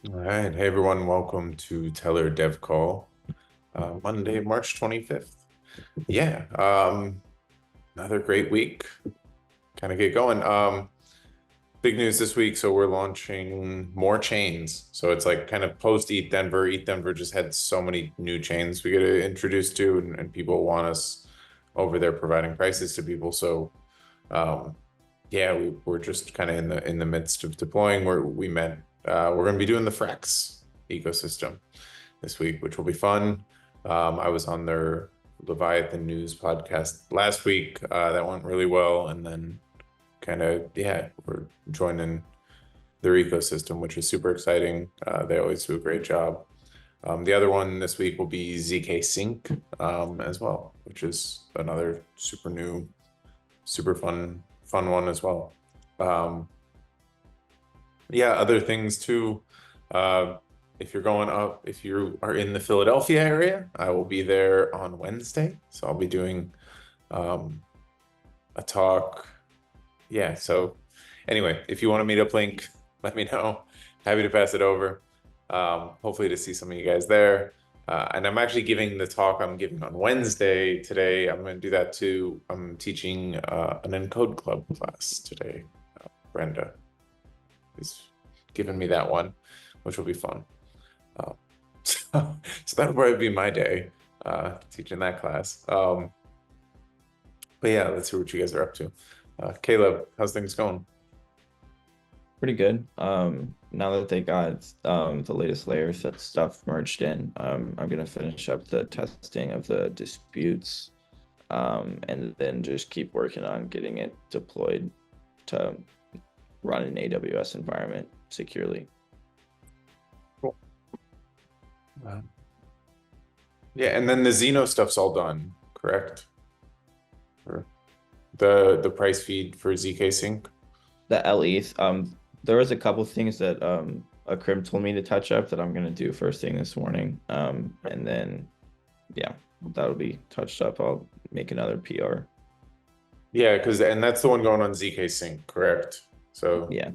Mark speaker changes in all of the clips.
Speaker 1: All right. Hey, everyone. Welcome to Tellor Dev Call, Monday, March 25th. Yeah. Another great week. Kind of get going. Big news this week. So we're launching more chains. So it's like kind of post ETH Denver. ETH Denver just had so many new chains we get to introduce to, and people want us over there providing prices to people. So, um, yeah, we're just kind of in the midst of deploying where we met. We're going to be doing the Frax ecosystem this week, which will be fun. I was on their Leviathan News podcast last week. That went really well. And then kind of, yeah, we're joining their ecosystem, which is super exciting. They always do a great job. The other one this week will be ZK Sync as well, which is another super new, super fun one as well. Um, yeah, other things too. Uh, if you're going up, if you are in the Philadelphia area, I will be there on Wednesday. So I'll be doing um, a talk. Yeah. So anyway, if you want to meet up, link, let me know. Happy to pass it over. Hopefully to see some of you guys there. And I'm actually giving the talk I'm giving on Wednesday today. I'm going to do that too. I'm teaching an Encode Club class today. Brenda is giving me that one, which will be fun. Uh, so that'll probably be my day teaching that class. But yeah, let's see what you guys are up to. Caleb, how's things going?
Speaker 2: Pretty good. Now that they got the latest layers that stuff merged in, I'm gonna finish up the testing of the disputes, and then just keep working on getting it deployed to run an AWS environment securely.
Speaker 1: Cool. Yeah, and then the Xeno stuff's all done, correct? Or the price feed for ZK Sync.
Speaker 2: The LEs, there was a couple things that Akrim told me to touch up that I'm gonna do first thing this morning. And then yeah, that'll be touched up. I'll make another PR.
Speaker 1: Yeah, and that's the one going on ZK Sync, correct? So
Speaker 2: Yeah.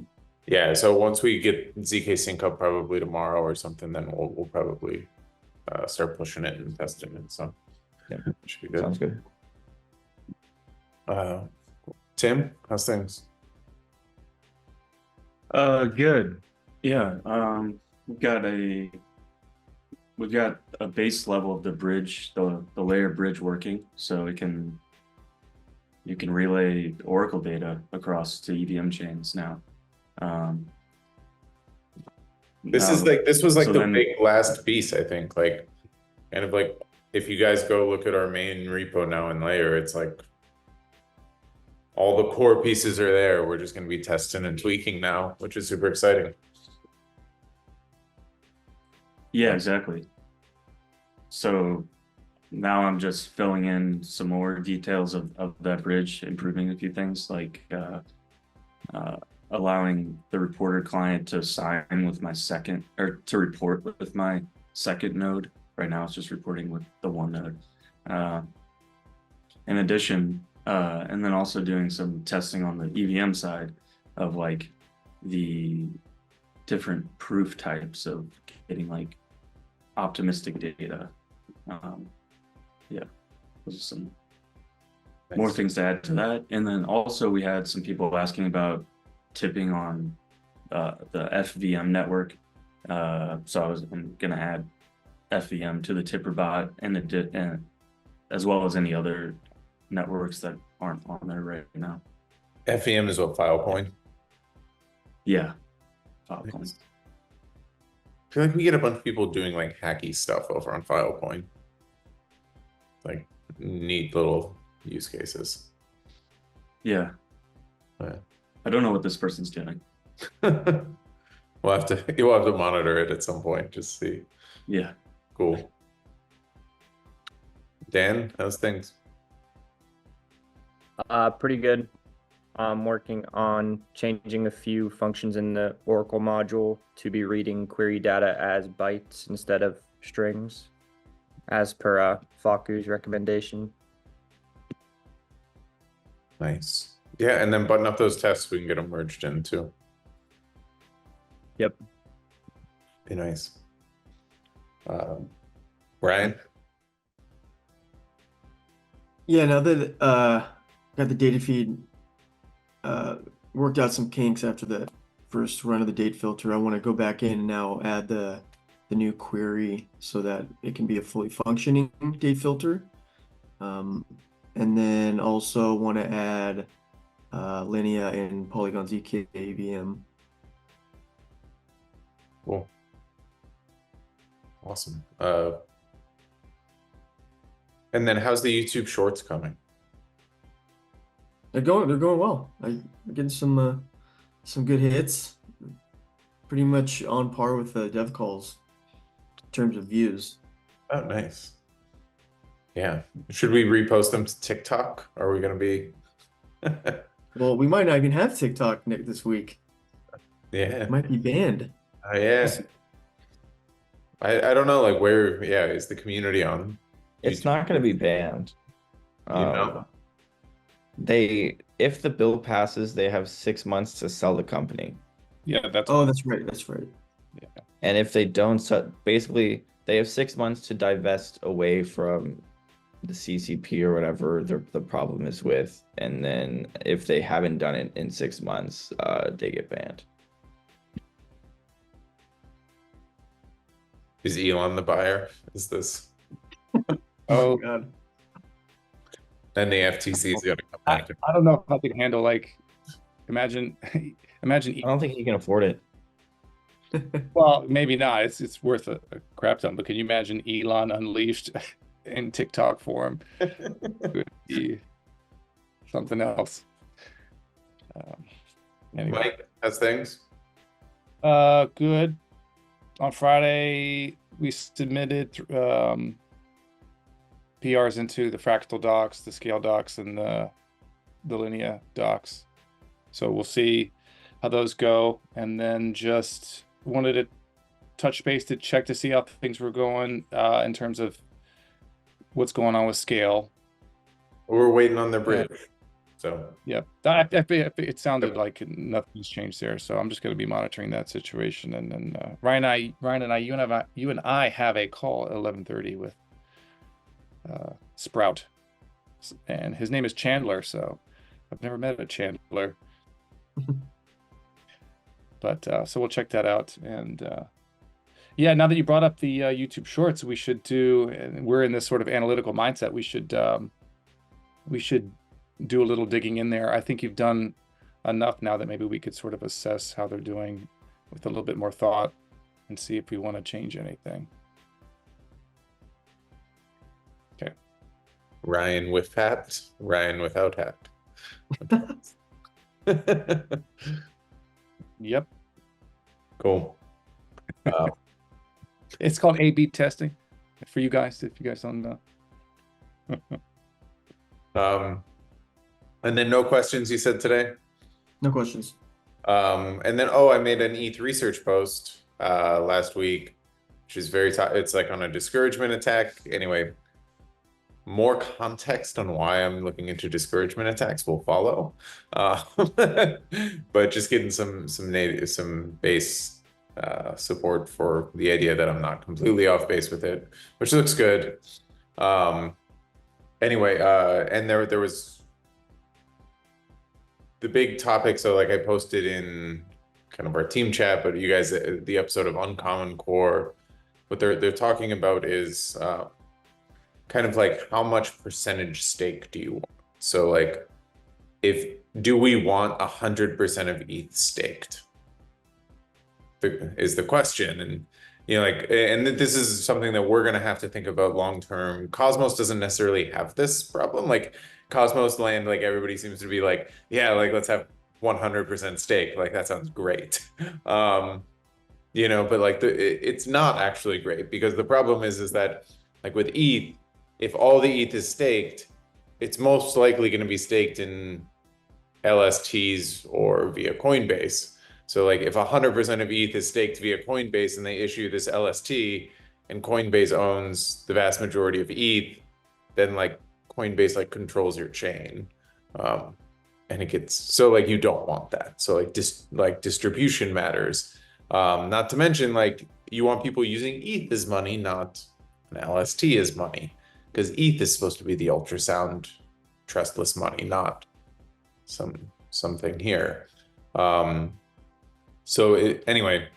Speaker 1: yeah, so once we get ZK Sync up probably tomorrow or something, then we'll probably start pushing it and testing it. So
Speaker 2: Yeah.
Speaker 1: should be good.
Speaker 2: Sounds good.
Speaker 1: Uh, Tim, how's things?
Speaker 3: Good. Yeah. We've got a base level of the bridge, the layer bridge working, so you can relay Oracle data across to EVM chains now. Um,
Speaker 1: This is
Speaker 3: now,
Speaker 1: like this was like
Speaker 3: so
Speaker 1: the
Speaker 3: then,
Speaker 1: big last piece, I think. Like kind of like if you guys go look at our main repo now in Layer, it's like all the core pieces are there. We're just going to be testing and tweaking now, which is super exciting.
Speaker 3: yeah, exactly. So now I'm just filling in some more details of that bridge, improving a few things like uh, allowing the reporter client to sign with my second, or to report with my second node. Right now, it's just reporting with the one node. Uh, in addition, and then also doing some testing on the EVM side of like the different proof types of getting like optimistic data. Um, yeah, those are some more
Speaker 1: Nice.
Speaker 3: things to add to that. And then also we had some people asking about tipping on the FVM network. I'm gonna add FVM to the tipper bot and as well as any other networks that aren't on there right now.
Speaker 1: FEM is what Filecoin.
Speaker 3: Yeah, Filecoin.
Speaker 1: Nice. I feel like we get a bunch of people doing like hacky stuff over on Filecoin. Like neat little use cases.
Speaker 3: Yeah,
Speaker 1: Yeah.
Speaker 3: I don't know what this person's doing.
Speaker 1: You'll have to monitor it at some point, just see.
Speaker 3: Yeah.
Speaker 1: Cool. Dan, how's things?
Speaker 4: Pretty good. I'm working on changing a few functions in the Oracle module to be reading query data as bytes instead of strings, as per Faku's recommendation.
Speaker 1: Nice. Yeah, and then button up those tests, we can get them merged in too.
Speaker 4: Yep.
Speaker 1: Be nice. Ryan?
Speaker 5: Yeah, now that got the data feed worked out some kinks after the first run of the date filter, I want to go back in and now add the new query so that it can be a fully functioning date filter. And then also want to add Linea and Polygon ZK AVM.
Speaker 1: Cool. Awesome. And then how's the YouTube Shorts coming?
Speaker 5: They're going well. I'm getting some good hits. Pretty much on par with the dev calls in terms of views.
Speaker 1: Oh, nice. Yeah. Should we repost them to TikTok? Are we gonna be?
Speaker 5: Well, we might not even have TikTok this week.
Speaker 1: Yeah.
Speaker 5: It might be banned.
Speaker 1: Oh, yeah. I don't know, like where, yeah, is the community on?
Speaker 2: It's
Speaker 1: YouTube?
Speaker 2: not going to be banned.
Speaker 1: You know?
Speaker 2: If the bill passes, they have 6 months to sell the company.
Speaker 6: Yeah, that's
Speaker 5: Oh, that's right. That's right.
Speaker 2: And if they don't, basically, they have 6 months to divest away from the CCP or whatever the problem is with. And then if they haven't done it in 6 months, they get banned.
Speaker 1: Is Elon the buyer? Is this?
Speaker 6: Oh,
Speaker 5: God.
Speaker 1: Then the FTC is gonna come
Speaker 6: I,
Speaker 1: back.
Speaker 6: I don't know if I could handle like imagine
Speaker 2: I don't think he can afford it.
Speaker 6: well, maybe not. It's worth a crap ton, but can you imagine Elon unleashed in TikTok form? It would be something else. Anyway,
Speaker 1: Mike, how's things?
Speaker 6: good. On Friday, we submitted PRs into the fractal docs, the scale docs, and the Linea docs. So we'll see how those go, and then just wanted to touch base to check to see how things were going in terms of what's going on with scale.
Speaker 1: We're waiting on the bridge. So
Speaker 6: Yeah, it sounded like nothing's changed there, so I'm just going to be monitoring that situation. And then Ryan and I, you and I have a call at 11:30 with Sprout, and his name is Chandler. So I've never met a Chandler, but so we'll check that out. And yeah, now that you brought up the YouTube Shorts, we should do. And we're in this sort of analytical mindset. We should do a little digging in there. I think you've done enough now that maybe we could sort of assess how they're doing with a little bit more thought and see if we want to change anything. Okay.
Speaker 1: Ryan with hat, Ryan without hat.
Speaker 6: Yep.
Speaker 1: Cool.
Speaker 6: It's called A/B testing for you guys, if you guys don't know.
Speaker 1: And then no questions you said today?
Speaker 5: No questions.
Speaker 1: And then, oh, I made an ETH research post last week, which is it's like on a discouragement attack. Anyway, more context on why I'm looking into discouragement attacks will follow. But just getting some base support for the idea that I'm not completely off base with it, which looks good. Anyway, and there was the big topic. So like I posted in kind of our team chat, but you guys, the episode of Uncommon Core, what they're talking about is kind of like how much percentage stake do you want? So like, do we want 100% of ETH staked? Is the question. And you know, like, and this is something that we're gonna have to think about long term. Cosmos doesn't necessarily have this problem. Like Cosmos land, like everybody seems to be like, yeah, like let's have 100% stake. Like that sounds great. You know, but like it's not actually great, because the problem is that like with ETH, if all the ETH is staked, it's most likely going to be staked in LSTs or via Coinbase. So like if 100% of ETH is staked via Coinbase and they issue this LST and Coinbase owns the vast majority of ETH, then like Coinbase like controls your chain. And it gets, so like you don't want that. So like distribution matters. Not to mention, like, you want people using ETH as money, not an LST as money, because ETH is supposed to be the ultrasound trustless money, not something here. Anyway,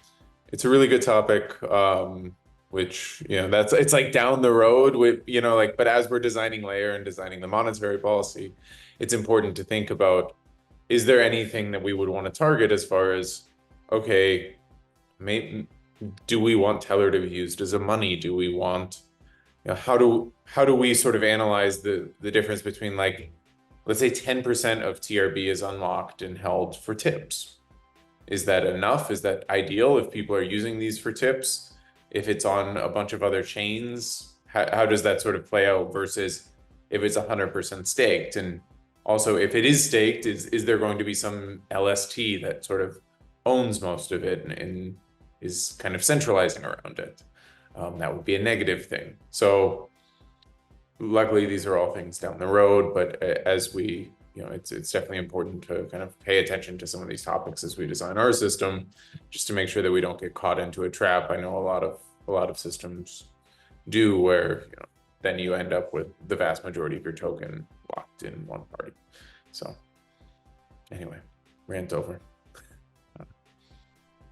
Speaker 1: it's a really good topic. Which, it's like down the road with, but as we're designing layer and designing the monetary policy, it's important to think about, is there anything that we would want to target as far as, okay, do we want Tellor to be used as a money? Do we want, how do we sort of analyze the difference between, like, let's say 10% of TRB is unlocked and held for tips. Is that enough? Is that ideal if people are using these for tips? If it's on a bunch of other chains, how does that sort of play out versus if it's 100% staked? And also, if it is staked, is there going to be some LST that sort of owns most of it and is kind of centralizing around it? That would be a negative thing. So luckily, these are all things down the road, but as we, it's definitely important to kind of pay attention to some of these topics as we design our system, just to make sure that we don't get caught into a trap. I know a lot of systems do, where then you end up with the vast majority of your token locked in one party. So anyway, rant over.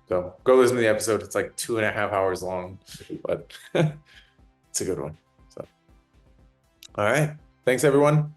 Speaker 1: So go listen to the episode. It's like 2.5 hours long, but it's a good one. So, all right. Thanks, everyone.